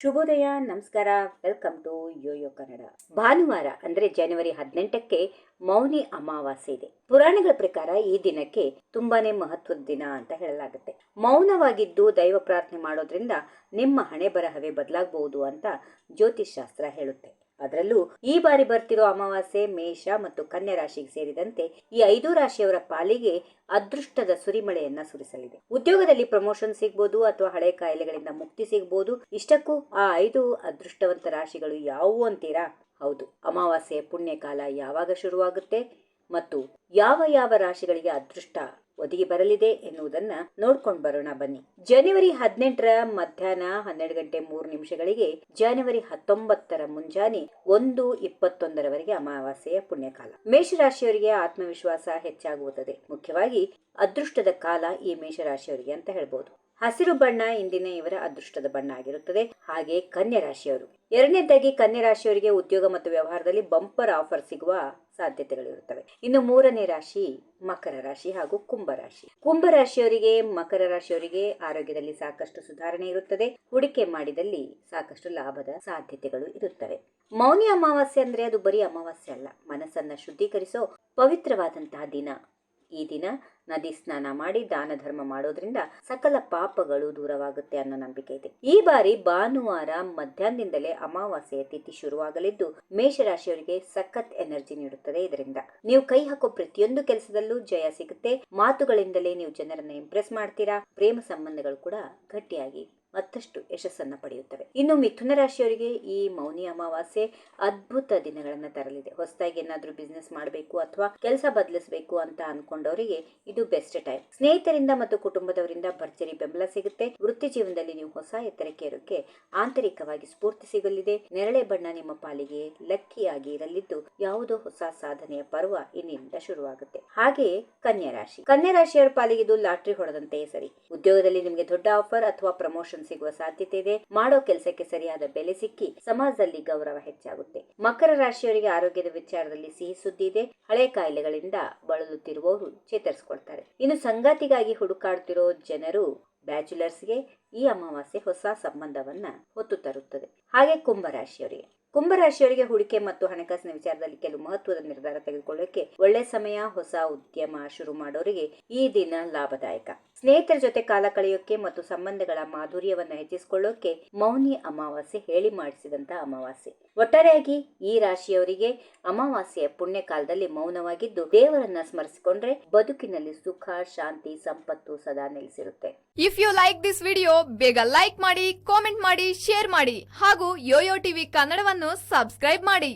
ಶುಭೋದಯ, ನಮಸ್ಕಾರ. Welcome to YoYo Kannada. ಭಾನುವಾರ ಅಂದ್ರೆ ಜನವರಿ 18ಕ್ಕೆ ಮೌನಿ ಅಮಾವಾಸ್ಯೆ ಇದೆ. ಪುರಾಣಗಳ ಪ್ರಕಾರ ಈ ದಿನಕ್ಕೆ ತುಂಬಾನೇ ಮಹತ್ವದ ದಿನ ಅಂತ ಹೇಳಲಾಗುತ್ತೆ. ಮೌನವಾಗಿದ್ದು ದೈವ ಪ್ರಾರ್ಥನೆ ಮಾಡೋದ್ರಿಂದ ನಿಮ್ಮ ಹಣೆ ಬರಹವೇ ಬದಲಾಗಬಹುದು ಅಂತ ಜ್ಯೋತಿಷ್ ಶಾಸ್ತ್ರ ಹೇಳುತ್ತೆ. ಅದರಲ್ಲೂ ಈ ಬಾರಿ ಬರ್ತಿರೋ ಅಮಾವಾಸ್ಯೆ ಮೇಷ ಮತ್ತು ಕನ್ಯಾ ರಾಶಿಗೆ ಸೇರಿದಂತೆ ಈ 5 ರಾಶಿಯವರ ಪಾಲಿಗೆ ಅದೃಷ್ಟದ ಸುರಿಮಳೆಯನ್ನ ಸುರಿಸಲಿದೆ. ಉದ್ಯೋಗದಲ್ಲಿ ಪ್ರಮೋಷನ್ ಸಿಗಬಹುದು ಅಥವಾ ಹಳೆ ಕಾಯಿಲೆಗಳಿಂದ ಮುಕ್ತಿ ಸಿಗಬಹುದು. ಇಷ್ಟಕ್ಕೂ ಆ 5 ಅದೃಷ್ಟವಂತ ರಾಶಿಗಳು ಯಾವುವು ಅಂತೀರಾ? ಹೌದು, ಅಮಾವಾಸ್ಯೆ ಪುಣ್ಯಕಾಲ ಯಾವಾಗ ಶುರುವಾಗುತ್ತೆ ಮತ್ತು ಯಾವ ರಾಶಿಗಳಿಗೆ ಅದೃಷ್ಟ ಒದಗಿ ಬರಲಿದೆ ಎನ್ನುವುದನ್ನ ನೋಡ್ಕೊಂಡು ಬರೋಣ ಬನ್ನಿ. ಜನವರಿ 18ರ ಮಧ್ಯಾಹ್ನ 12:03 ಜನವರಿ 19ರ ಮುಂಜಾನೆ 1:21 ಅಮಾವಾಸ್ಯೆಯ ಪುಣ್ಯಕಾಲ. ಮೇಷರಾಶಿಯವರಿಗೆ ಆತ್ಮವಿಶ್ವಾಸ ಹೆಚ್ಚಾಗುತ್ತದೆ. ಮುಖ್ಯವಾಗಿ ಅದೃಷ್ಟದ ಕಾಲ ಈ ಮೇಷರಾಶಿಯವರಿಗೆ ಅಂತ ಹೇಳ್ಬಹುದು. ಹಸಿರು ಬಣ್ಣ ಇಂದಿನ ಇವರ ಅದೃಷ್ಟದ ಬಣ್ಣ ಆಗಿರುತ್ತದೆ. ಹಾಗೆ ಕನ್ಯಾ ರಾಶಿಯವರು, ಎರಡನೇದಾಗಿ ಕನ್ಯಾ ರಾಶಿಯವರಿಗೆ ಉದ್ಯೋಗ ಮತ್ತು ವ್ಯವಹಾರದಲ್ಲಿ ಬಂಪರ್ ಆಫರ್ ಸಿಗುವ ಸಾಧ್ಯತೆಗಳಿರುತ್ತವೆ. ಇನ್ನು 3ನೇ ರಾಶಿ ಮಕರ ರಾಶಿ ಹಾಗೂ ಕುಂಭರಾಶಿ. ಕುಂಭರಾಶಿಯವರಿಗೆ, ಮಕರ ರಾಶಿಯವರಿಗೆ ಆರೋಗ್ಯದಲ್ಲಿ ಸಾಕಷ್ಟು ಸುಧಾರಣೆ ಇರುತ್ತದೆ. ಹೂಡಿಕೆ ಮಾಡಿದಲ್ಲಿ ಸಾಕಷ್ಟು ಲಾಭದ ಸಾಧ್ಯತೆಗಳು ಇರುತ್ತವೆ. ಮೌನಿ ಅಮಾವಾಸ್ಯೆ ಅಂದ್ರೆ ಅದು ಬರೀ ಅಮಾವಾಸ್ಯೆ ಅಲ್ಲ, ಮನಸ್ಸನ್ನ ಶುದ್ಧೀಕರಿಸೋ ಪವಿತ್ರವಾದಂತಹ ದಿನ. ಈ ದಿನ ನದಿ ಸ್ನಾನ ಮಾಡಿ ದಾನ ಧರ್ಮ ಮಾಡೋದ್ರಿಂದ ಸಕಲ ಪಾಪಗಳು ದೂರವಾಗುತ್ತೆ ಅನ್ನೋ ನಂಬಿಕೆ ಇದೆ. ಈ ಬಾರಿ ಭಾನುವಾರ ಮಧ್ಯಾಹ್ನದಿಂದಲೇ ಅಮಾವಾಸ್ಯೆಯ ತಿಥಿ ಶುರುವಾಗಲಿದ್ದು ಮೇಷರಾಶಿಯವರಿಗೆ ಸಖತ್ ಎನರ್ಜಿ ನೀಡುತ್ತದೆ. ಇದರಿಂದ ನೀವು ಕೈ ಹಾಕೋ ಪ್ರತಿಯೊಂದು ಕೆಲಸದಲ್ಲೂ ಜಯ ಸಿಗುತ್ತೆ. ಮಾತುಗಳಿಂದಲೇ ನೀವು ಜನರನ್ನ ಇಂಪ್ರೆಸ್ ಮಾಡ್ತೀರಾ. ಪ್ರೇಮ ಸಂಬಂಧಗಳು ಕೂಡ ಗಟ್ಟಿಯಾಗಿ ಮತ್ತಷ್ಟು ಯಶಸ್ಸನ್ನ ಪಡೆಯುತ್ತವೆ. ಇನ್ನು ಮಿಥುನ ರಾಶಿಯವರಿಗೆ ಈ ಮೌನಿ ಅಮಾವಾಸ್ಯೆ ಅದ್ಭುತ ದಿನಗಳನ್ನ ತರಲಿದೆ. ಹೊಸದಾಗಿ ಏನಾದ್ರೂ ಬಿಸ್ನೆಸ್ ಮಾಡಬೇಕು ಅಥವಾ ಕೆಲಸ ಬದಲಿಸಬೇಕು ಅಂತ ಅನ್ಕೊಂಡವರಿಗೆ ಇದು ಬೆಸ್ಟ್ ಟೈಮ್. ಸ್ನೇಹಿತರಿಂದ ಮತ್ತು ಕುಟುಂಬದವರಿಂದ ಭರ್ಜರಿ ಬೆಂಬಲ ಸಿಗುತ್ತೆ. ವೃತ್ತಿ ಜೀವನದಲ್ಲಿ ನೀವು ಹೊಸ ಎತ್ತರಕ್ಕೆ ಏರೋಕೆ ಆಂತರಿಕವಾಗಿ ಸ್ಫೂರ್ತಿ ಸಿಗಲಿದೆ. ನೇರಳೆ ಬಣ್ಣ ನಿಮ್ಮ ಪಾಲಿಗೆ ಲಕ್ಕಿಯಾಗಿ ಇರಲಿದ್ದು ಯಾವುದೋ ಹೊಸ ಸಾಧನೆಯ ಪರ್ವ ಇನ್ನಿಂದ ಶುರುವಾಗುತ್ತೆ. ಹಾಗೆಯೇ ಕನ್ಯಾ ರಾಶಿ. ಕನ್ಯಾ ರಾಶಿಯವರ ಪಾಲಿಗೆ ಇದು ಲಾಟ್ರಿ ಹೊಡೆದಂತೆಯೇ ಸರಿ. ಉದ್ಯೋಗದಲ್ಲಿ ನಿಮಗೆ ದೊಡ್ಡ ಆಫರ್ ಅಥವಾ ಪ್ರಮೋಷನ್ ಸಿಗುವ ಸಾಧ್ಯತೆ ಇದೆ. ಮಾಡೋ ಕೆಲಸಕ್ಕೆ ಸರಿಯಾದ ಬೆಲೆ ಸಿಕ್ಕಿ ಸಮಾಜದಲ್ಲಿ ಗೌರವ ಹೆಚ್ಚಾಗುತ್ತೆ. ಮಕರ ರಾಶಿಯವರಿಗೆ ಆರೋಗ್ಯದ ವಿಚಾರದಲ್ಲಿ ಸಿಹಿ ಸುದ್ದಿ ಇದೆ. ಹಳೆ ಕಾಯಿಲೆಗಳಿಂದ ಬಳಲುತ್ತಿರುವವರು ಚೇತರಿಸಿಕೊಳ್ತಾರೆ. ಇನ್ನು ಸಂಗಾತಿಗಾಗಿ ಹುಡುಕಾಡ್ತಿರೋ ಜನರು, ಬ್ಯಾಚುಲರ್ಸ್ಗೆ ಈ ಅಮಾವಾಸ್ಯೆ ಹೊಸ ಸಂಬಂಧವನ್ನ ಹೊತ್ತು ತರುತ್ತದೆ. ಹಾಗೆ ಕುಂಭರಾಶಿಯವರಿಗೆ ಹೂಡಿಕೆ ಮತ್ತು ಹಣಕಾಸಿನ ವಿಚಾರದಲ್ಲಿ ಕೆಲವು ಮಹತ್ವದ ನಿರ್ಧಾರ ತೆಗೆದುಕೊಳ್ಳಕ್ಕೆ ಒಳ್ಳೆ ಸಮಯ. ಹೊಸ ಉದ್ಯಮ ಶುರು ಮಾಡೋರಿಗೆ ಈ ದಿನ ಲಾಭದಾಯಕ. ಸ್ನೇಹಿತರ ಜೊತೆ ಕಾಲ ಕಳೆಯೋಕೆ ಮತ್ತು ಸಂಬಂಧಗಳ ಮಾಧುರ್ಯವನ್ನ ಹೆಚ್ಚಿಸಿಕೊಳ್ಳೋಕೆ ಮೌನಿ ಅಮಾವಾಸ್ಯೆ ಹೇಳಿ ಮಾಡಿಸಿದಂತ ಅಮಾವಾಸ್ಯೆ. ಒಟ್ಟಾರೆಯಾಗಿ ಈ ರಾಶಿಯವರಿಗೆ ಅಮಾವಾಸ್ಯೆಯ ಪುಣ್ಯ ಕಾಲದಲ್ಲಿ ಮೌನವಾಗಿದ್ದು ದೇವರನ್ನ ಸ್ಮರಿಸಿಕೊಂಡ್ರೆ ಬದುಕಿನಲ್ಲಿ ಸುಖ, ಶಾಂತಿ, ಸಂಪತ್ತು ಸದಾ ನೆಲೆಸಿರುತ್ತೆ. If you like this video, ಬೇಗ ಲೈಕ್ ಮಾಡಿ, ಕಾಮೆಂಟ್ ಮಾಡಿ, ಶೇರ್ ಮಾಡಿ ಹಾಗೂ ಯೋಯೋ ಟಿವಿ ಕನ್ನಡವನ್ನು ಸಬ್ಸ್ಕ್ರೈಬ್ ಮಾಡಿ.